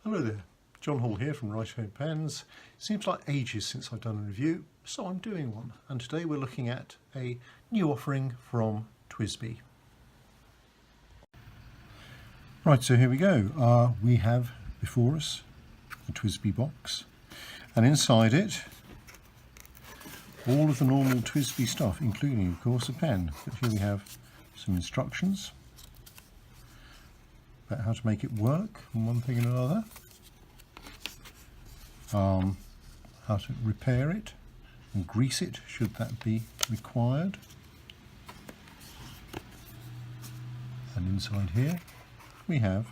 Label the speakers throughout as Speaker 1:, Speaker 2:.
Speaker 1: Hello there, John Hall here from Airtight Pens. Seems like ages since I've done a review, so I'm doing one. And today we're looking at a new offering from TWSBI. Right, so here we go. We have before us the TWSBI box, and inside it all of the normal TWSBI stuff, including of course a pen. But here we have some instructions about how to make it work on one thing and another, how to repair it and grease it should that be required. And inside here we have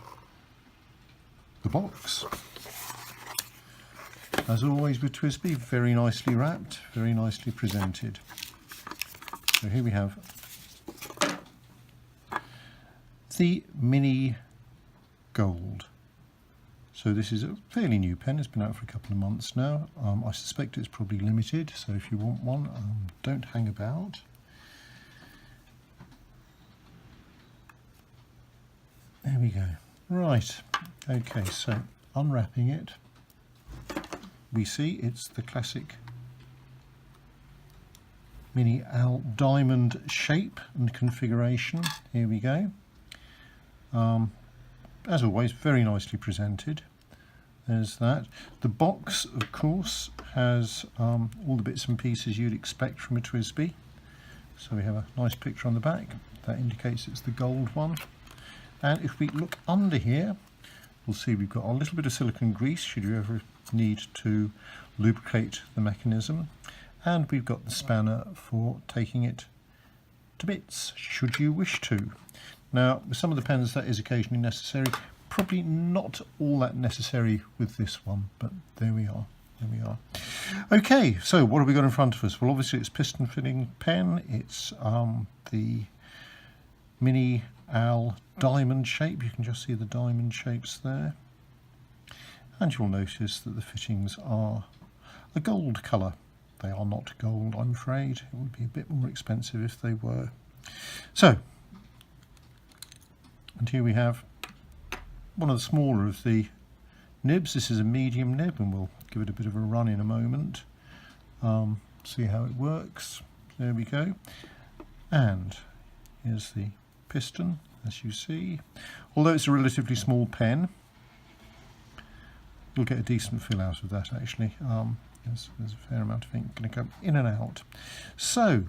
Speaker 1: the box. As always with TWSBI, very nicely wrapped, very nicely presented. So here we have the Mini Gold. So this is a fairly new pen, it's been out for a couple of months now. I suspect it's probably limited, so if you want one, don't hang about. There we go. Right, okay, so unwrapping it, we see it's the classic Mini Owl diamond shape and configuration. Here we go. As always, very nicely presented. There's that. The box, of course, has all the bits and pieces you'd expect from a TWSBI. So we have a nice picture on the back. That indicates it's the gold one. And if we look under here, we'll see we've got a little bit of silicone grease, should you ever need to lubricate the mechanism. And we've got the spanner for taking it to bits, should you wish to. Now, with some of the pens that is occasionally necessary, probably not all that necessary with this one, but there we are, there we are. Okay, so what have we got in front of us? Well, obviously it's piston filling pen, it's the Mini Owl diamond shape, you can just see the diamond shapes there. And you'll notice that the fittings are a gold colour. They are not gold, I'm afraid. It would be a bit more expensive if they were. So, and here we have one of the smaller of the nibs. This is a medium nib, and we'll give it a bit of a run in a moment. See how it works. There we go. And here's the piston, as you see. Although it's a relatively small pen, you'll get a decent fill out of that actually. There's a fair amount of ink going to go in and out. So,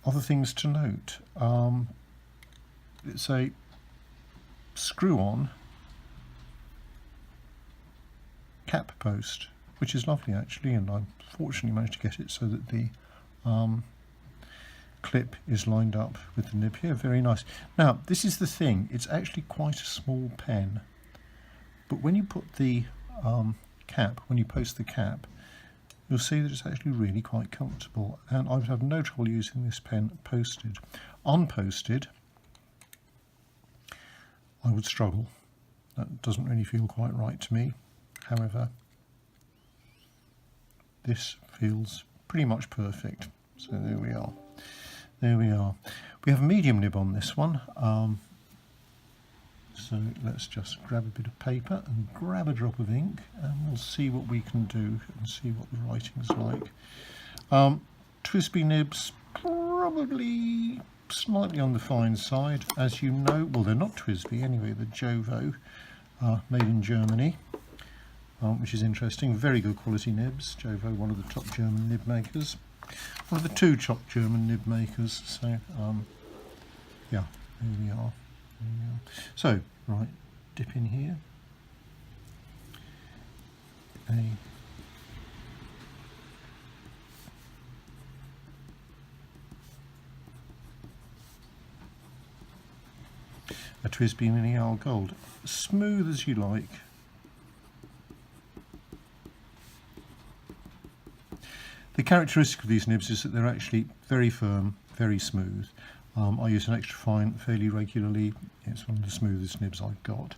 Speaker 1: other things to note. It's a screw-on cap post, which is lovely actually, and I fortunately managed to get it so that the clip is lined up with the nib here. Very nice. Now, this is the thing, it's actually quite a small pen, but when you put the cap, when you post the cap, you'll see that it's actually really quite comfortable, and I would have no trouble using this pen posted. Unposted, I would struggle. That doesn't really feel quite right to me. However, this feels pretty much perfect. So there we are. There we are. We have a medium nib on this one. So let's just grab a bit of paper and grab a drop of ink, and we'll see what we can do and see what the writing's like. TWSBI nibs, probably slightly on the fine side, as you know. Well, they're not TWSBI anyway, they're Jovo, made in Germany, which is interesting. Very good quality nibs. Jovo, one of the top German nib makers. One of the two top German nib makers. So, yeah, here we are. So, right, dip in here. A TWSBI Mini Owl Gold. Smooth as you like. The characteristic of these nibs is that they're actually very firm, very smooth. I use an extra fine fairly regularly. It's one of the smoothest nibs I've got.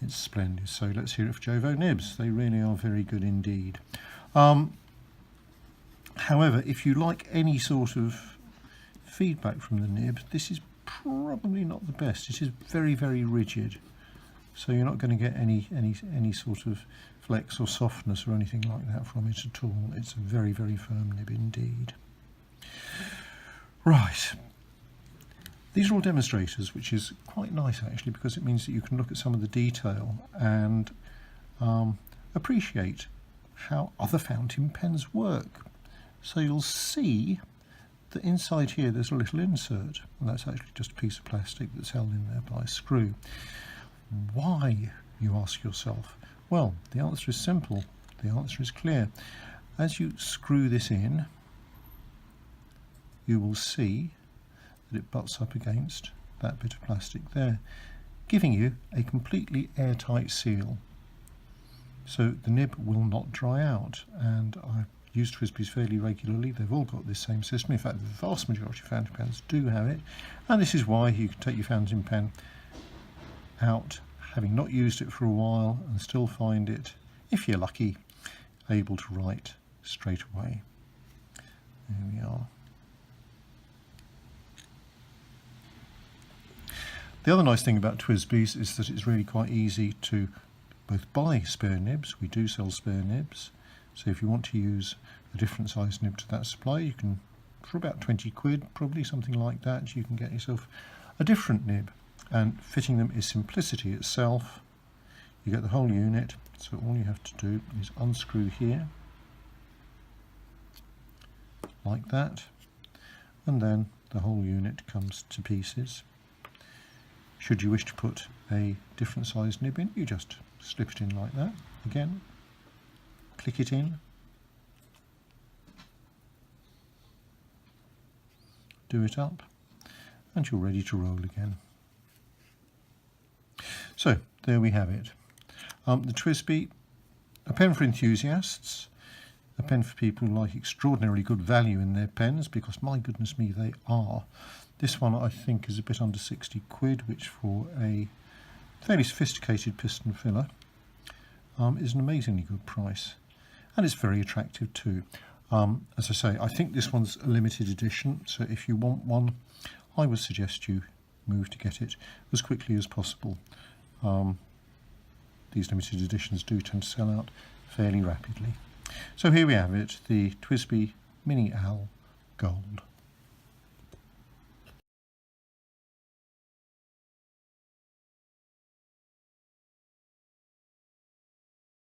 Speaker 1: It's splendid. So let's hear it for Jovo nibs. They really are very good indeed. However, if you like any sort of feedback from the nib, this is probably not the best. It is very, very rigid, so you're not going to get any sort of flex or softness or anything like that from it at all. It's a very, very firm nib indeed. Right, these are all demonstrators, which is quite nice actually, because it means that you can look at some of the detail and appreciate how other fountain pens work. So you'll see that inside here there's a little insert, and that's actually just a piece of plastic that's held in there by a screw. Why, you ask yourself? Well, the answer is simple. The answer is clear. As you screw this in, you will see that it butts up against that bit of plastic there, giving you a completely airtight seal. So the nib will not dry out, and I use TWSBIs fairly regularly. They've all got this same system. In fact, the vast majority of fountain pens do have it, and this is why you can take your fountain pen out, having not used it for a while, and still find it, if you're lucky, able to write straight away. There we are. The other nice thing about TWSBIs is that it's really quite easy to both buy spare nibs. We do sell spare nibs, so if you want to use a different size nib to that supply, you can, for about 20 quid, probably something like that, you can get yourself a different nib, and fitting them is simplicity itself. You get the whole unit, so all you have to do is unscrew here, like that, and then the whole unit comes to pieces. Should you wish to put a different size nib in, you just slip it in like that. Again, click it in, do it up, and you're ready to roll again. So there we have it. The TWSBI, a pen for enthusiasts, a pen for people who like extraordinarily good value in their pens, because my goodness me, they are. This one I think is a bit under 60 quid, which for a fairly sophisticated piston filler is an amazingly good price, and it's very attractive too. As I say, I think this one's a limited edition, so if you want one, I would suggest you move to get it as quickly as possible. These limited editions do tend to sell out fairly rapidly. So here we have it, the TWSBI Mini Al Gold.